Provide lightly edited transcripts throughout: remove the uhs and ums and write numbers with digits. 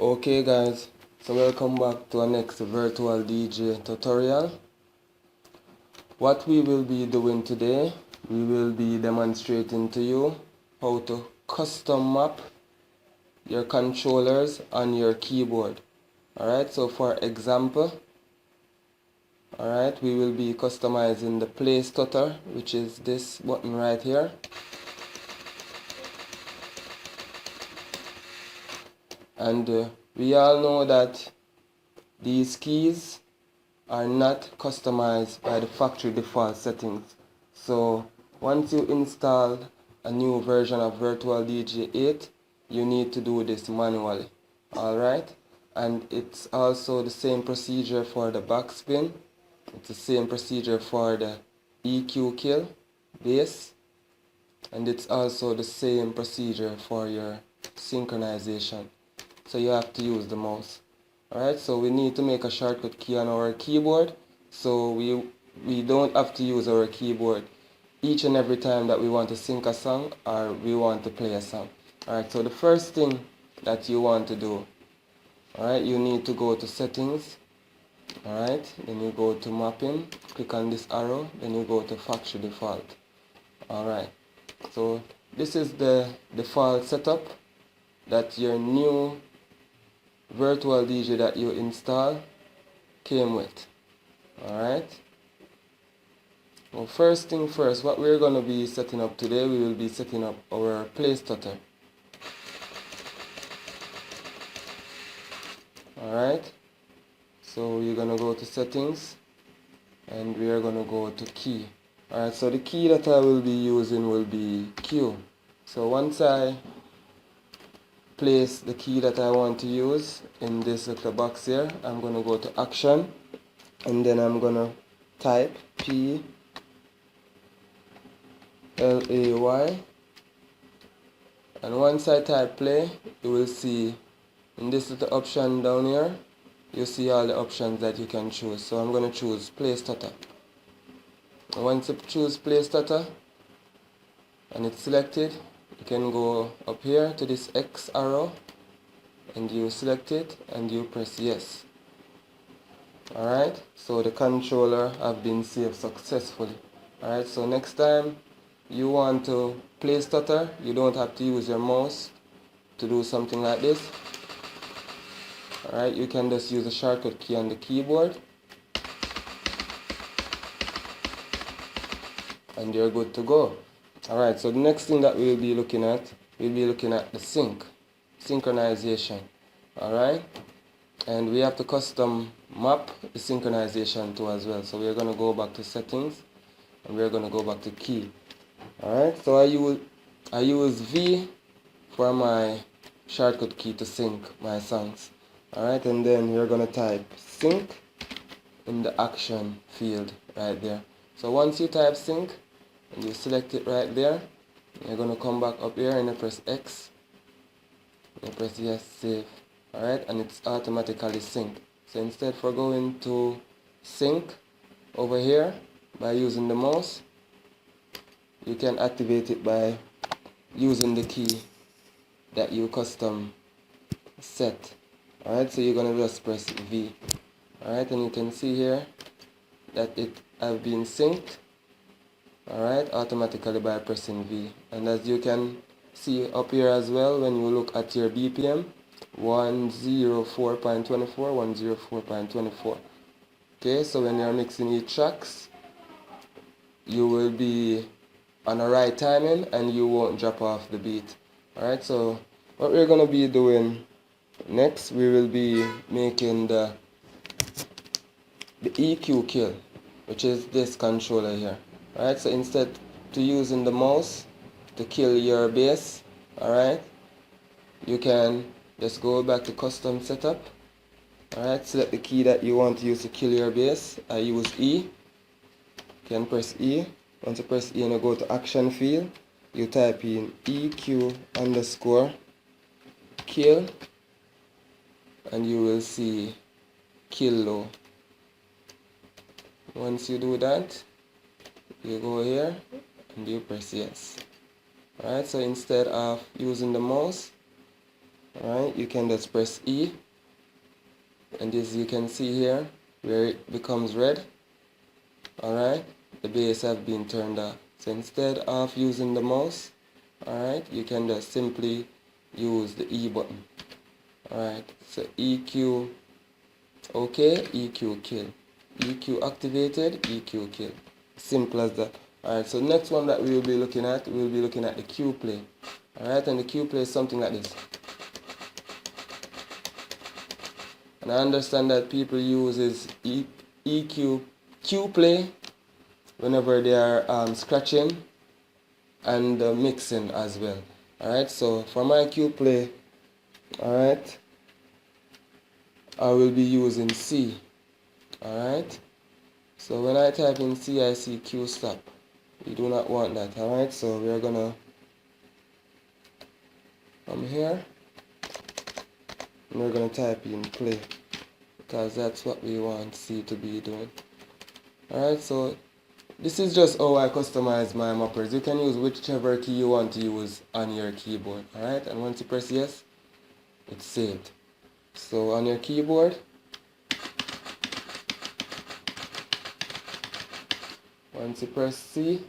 Okay guys, so welcome back to our next virtual DJ tutorial. What we will be doing today, we will be demonstrating to you how to custom map your controllers on your keyboard. Alright, so for example, alright, we will be customizing the play stutter, which is this button right here. And we all know that these keys are not customized by the factory default settings. So once you install a new version of Virtual dj8, you need to do this manually. Alright, and it's also the same procedure for the backspin. It's the same procedure for the EQ kill bass, and it's also the same procedure for your synchronization. So you have to use the mouse. Alright, so we need to make a shortcut key on our keyboard, so we don't have to use our keyboard each and every time that we want to sync a song or we want to play a song. Alright, so the first thing that you want to do, alright, you need to go to settings, alright, then you go to mapping, click on this arrow, then you go to factory default. Alright, so this is the default setup that your new virtual DJ that you install came with. Alright, well, first thing first, what we're going to be setting up today, we will be setting up our play stutter. Alright, so we're going to go to settings and we are going to go to key. Alright, so the key that I will be using will be Q. So once I place the key that I want to use in this little box here, I'm going to go to action and then I'm going to type P L-A-Y, and once I type play, you will see in this little option down here, you see all the options that you can choose. So I'm going to choose play stutter. And once you choose play stutter and it's selected, you can go up here to this X arrow and you select it and you press yes. Alright, so the controller have been saved successfully. Alright, so next time you want to play stutter, you don't have to use your mouse to do something like this. Alright, you can just use the shortcut key on the keyboard and you're good to go. Alright, so the next thing that we'll be looking at the synchronization. Alright, and we have to custom map the synchronization too as well. So we're going to go back to settings and we're going to go back to key. Alright, so I use V for my shortcut key to sync my songs. Alright, and then you're going to type sync in the action field right there. So once you type sync and you select it right there, you're going to come back up here and you press X, you press yes, save. Alright, and it's automatically synced. So instead for going to sync over here by using the mouse, you can activate it by using the key that you custom set. Alright, so you're going to just press V. Alright, and you can see here that it has been synced, alright, automatically by pressing V. And as you can see up here as well, when you look at your BPM, 104.24, 104.24. Okay, so when you're mixing each tracks, you will be on a right timing and you won't drop off the beat. Alright, so what we're going to be doing next, we will be making the EQ kill, which is this controller here. Alright, so instead to using the mouse to kill your bass, alright, you can just go back to custom setup. Alright, select the key that you want to use to kill your bass. I use E. You can press E. Once you press E and you go to action field, you type in EQ underscore kill and you will see kill low. Once you do that, you go here and you press yes. Alright, so instead of using the mouse, Alright, you can just press E, and as you can see here where it becomes red, alright, the base have been turned off. So instead of using the mouse, alright, you can just simply use the E button. Alright, so EQ OK, EQ kill. EQ activated, EQ kill. Simple as that. Alright, so next one that we will be looking at, the Q play. Alright, and the Q play is something like this. And I understand that people use EQ Q play whenever they are scratching and mixing as well. Alright, so for my Q play, alright, I will be using C. Alright, so when I type in C, I see Q stop. We do not want that. Alright, so we are gonna come here and we're gonna type in play because that's what we want C to be doing. Alright, so this is just how I customize my mappers. You can use whichever key you want to use on your keyboard. Alright, and once you press yes, it's saved. So on your keyboard, once you press C,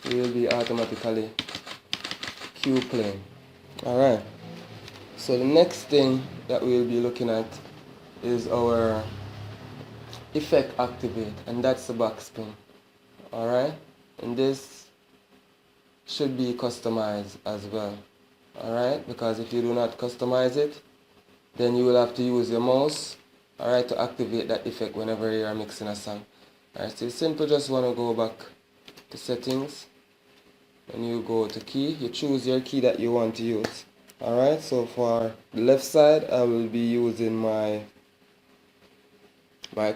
it will be automatically Q playing. Alright, so the next thing that we will be looking at is our effect activate, and that's the backspin. Alright, and this should be customized as well. Alright, because if you do not customize it, then you will have to use your mouse, alright, to activate that effect whenever you are mixing a song. Alright, so you simply just want to go back to settings, and you go to key, you choose your key that you want to use. Alright, so for the left side, I will be using my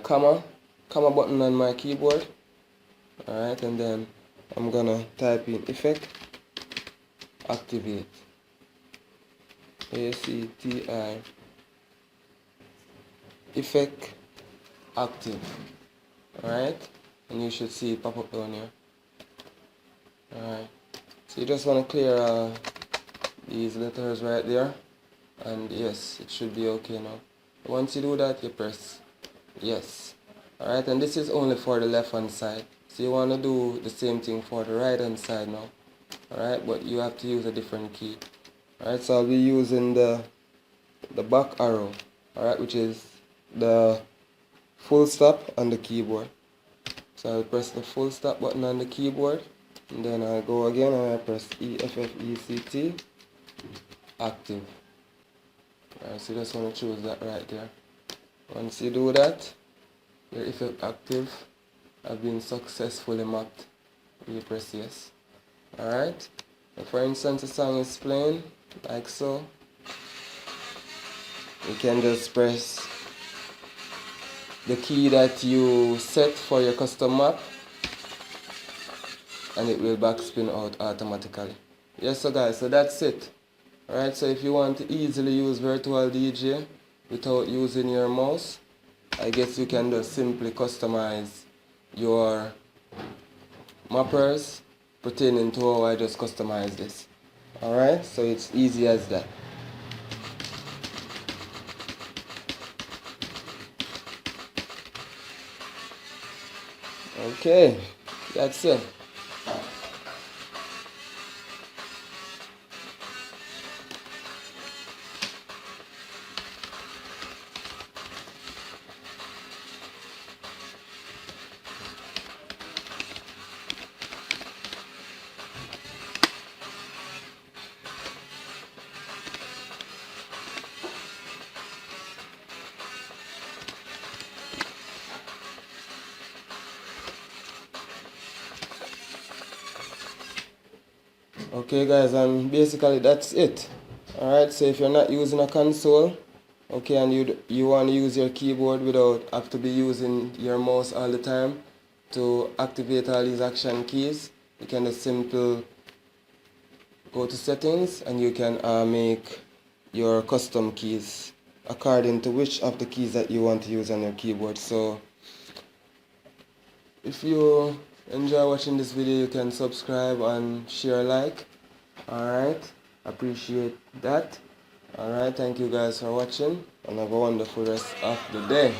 comma button on my keyboard. Alright, and then I'm gonna type in effect activate, ACTI, effect active. Alright, and you should see it pop up down here. Alright, so you just want to clear these letters right there, and yes, it should be okay now. Once you do that, you press yes. Alright, and this is only for the left hand side, so you want to do the same thing for the right hand side now. Alright, but you have to use a different key. Alright, so I'll be using the back arrow, alright, which is the full stop on the keyboard. So I'll press the full stop button on the keyboard, and then I'll go again and I press EFFECT active. Alright, so you just want to choose that right there. Once you do that, your effect active have been successfully mapped. You press yes. Alright, for instance, the song is playing like so. You can just press the key that you set for your custom map, and it will backspin out automatically. Yes, so guys, so that's it. Alright, so if you want to easily use Virtual DJ without using your mouse, I guess you can just simply customize your mappers pertaining to how I just customized this. Alright, so it's easy as that. Okay, that's it. Okay guys, and basically that's it. Alright, so if you're not using a console, okay, and you want to use your keyboard without have to be using your mouse all the time to activate all these action keys, you can just simply go to settings and you can make your custom keys according to which of the keys that you want to use on your keyboard. So if you enjoy watching this video, you can subscribe and share, like. Alright, appreciate that. Alright, thank you guys for watching and have a wonderful rest of the day.